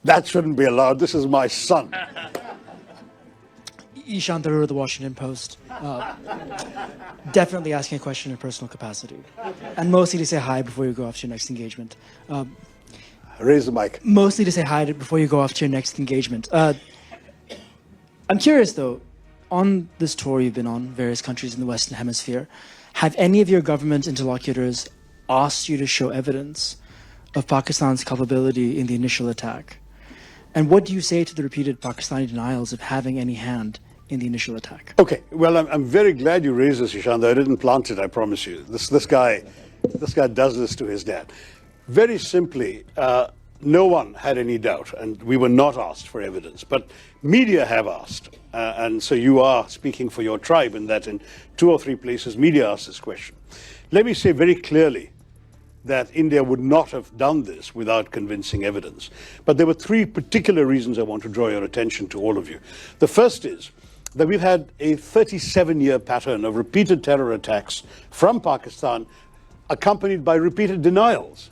That shouldn't be allowed. This is my son. Ishaan Tharoor of the Washington Post. Definitely asking a question in personal capacity. And mostly to say hi before you go off to your next engagement. Raise the mic. Mostly to say hi before you go off to your next engagement. I'm curious, though, on this tour you've been on, various countries in the Western Hemisphere, have any of your government interlocutors asked you to show evidence of Pakistan's culpability in the initial attack? And what do you say to the repeated Pakistani denials of having any hand in the initial attack? Okay, well, I'm very glad you raised this, Ishaan, though I didn't plant it, I promise you. This guy does this to his dad. Very simply, no one had any doubt, and we were not asked for evidence. But media have asked, and so you are speaking for your tribe in that in 2 or 3 places, media asked this question. Let me say very clearly that India would not have done this without convincing evidence. But there were 3 particular reasons I want to draw your attention to, all of you. The first is that we've had a 37-year pattern of repeated terror attacks from Pakistan, accompanied by repeated denials.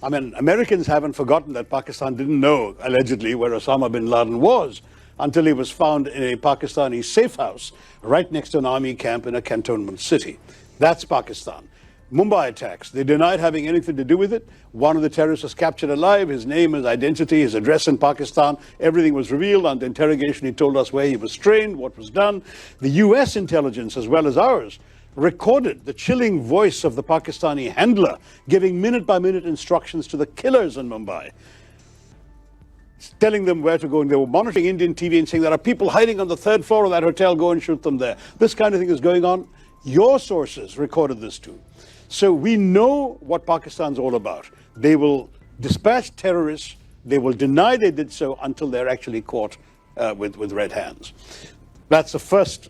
I mean, Americans haven't forgotten that Pakistan didn't know, allegedly, where Osama bin Laden was until he was found in a Pakistani safe house right next to an army camp in a cantonment city. That's Pakistan. Mumbai attacks, they denied having anything to do with it. One of the terrorists was captured alive, his name, his identity, his address in Pakistan, everything was revealed. Under interrogation, he told us where he was trained, what was done. The US intelligence, as well as ours, recorded the chilling voice of the Pakistani handler giving minute-by-minute instructions to the killers in Mumbai, telling them where to go, and they were monitoring Indian TV and saying there are people hiding on the 3rd floor of that hotel, go and shoot them there. This kind of thing is going on. Your sources recorded this too. So we know what Pakistan's all about. They will dispatch terrorists, they will deny they did so until they're actually caught with red hands. That's the first.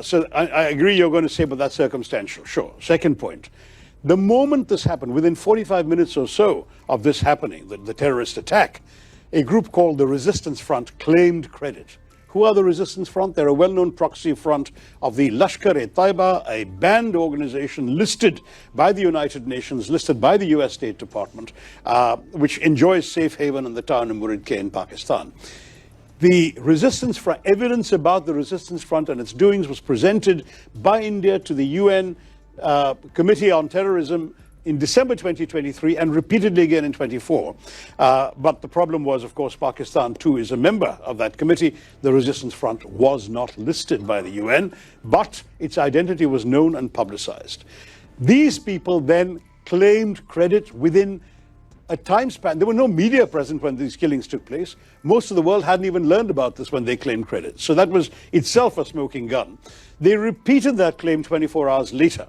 So I agree you're going to say, but that's circumstantial. Sure. Second point. The moment this happened, within 45 minutes or so of this happening, the terrorist attack, a group called the Resistance Front claimed credit. Who are the Resistance Front? They're a well-known proxy front of the Lashkar-e-Taiba, a banned organization listed by the United Nations, listed by the US State Department, which enjoys safe haven in the town of Muridke in Pakistan. The Resistance Front, evidence about the Resistance Front and its doings was presented by India to the UN Committee on Terrorism in December 2023 and repeatedly again in 24. But the problem was, of course, Pakistan too is a member of that committee. The Resistance Front was not listed by the UN, but its identity was known and publicized. These people then claimed credit within a time span. There were no media present when these killings took place. Most of the world hadn't even learned about this when they claimed credit. So that was itself a smoking gun. They repeated that claim 24 hours later.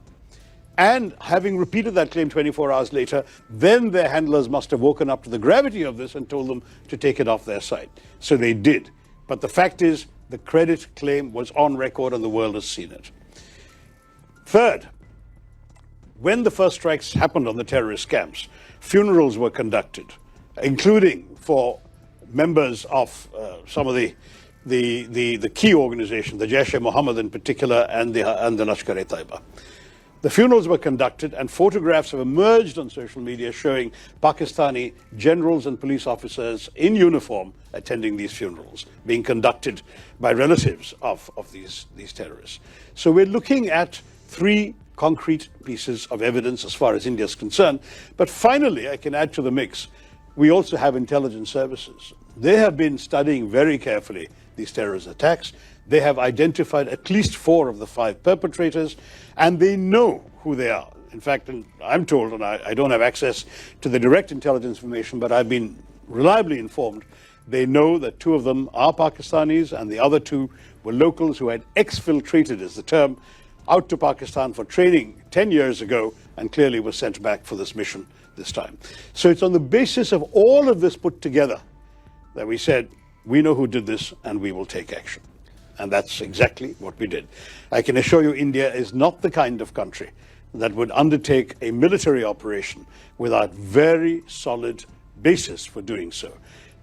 And having repeated that claim 24 hours later, then their handlers must have woken up to the gravity of this and told them to take it off their site. So they did. But the fact is, the credit claim was on record and the world has seen it. Third, when the first strikes happened on the terrorist camps, funerals were conducted, including for members of some of the key organizations, the Jaish-e-Mohammed in particular, and the Lashkar-e-Taiba. The funerals were conducted, and photographs have emerged on social media showing Pakistani generals and police officers in uniform attending these funerals, being conducted by relatives of these terrorists. So we're looking at 3 concrete pieces of evidence as far as India is concerned. But finally, I can add to the mix, we also have intelligence services. They have been studying very carefully these terrorist attacks. They have identified at least 4 of the 5 perpetrators, and they know who they are. In fact, I'm told, and I don't have access to the direct intelligence information, but I've been reliably informed, they know that 2 of them are Pakistanis, and the other 2 were locals who had exfiltrated, is the term, out to Pakistan for training 10 years ago, and clearly were sent back for this mission this time. So it's on the basis of all of this put together that we said, we know who did this, and we will take action. And that's exactly what we did. I can assure you India is not the kind of country that would undertake a military operation without very solid basis for doing so.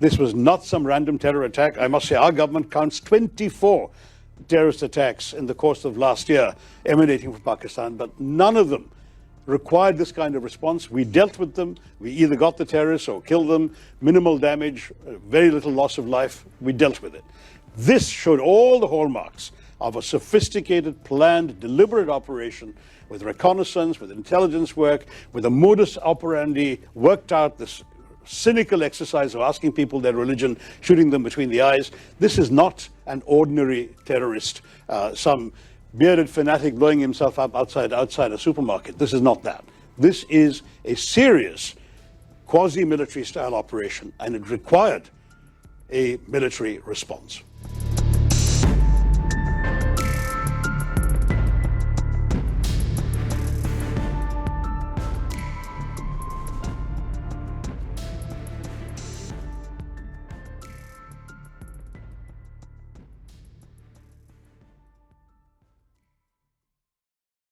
This was not some random terror attack. I must say our government counts 24 terrorist attacks in the course of last year emanating from Pakistan, but none of them required this kind of response. We dealt with them. We either got the terrorists or killed them, minimal damage, very little loss of life. We dealt with it. This showed all the hallmarks of a sophisticated, planned, deliberate operation with reconnaissance, with intelligence work, with a modus operandi worked out, this cynical exercise of asking people their religion, shooting them between the eyes. This is not an ordinary terrorist, some bearded fanatic blowing himself up outside a supermarket. This is not that. This is a serious quasi-military style operation, and it required a military response.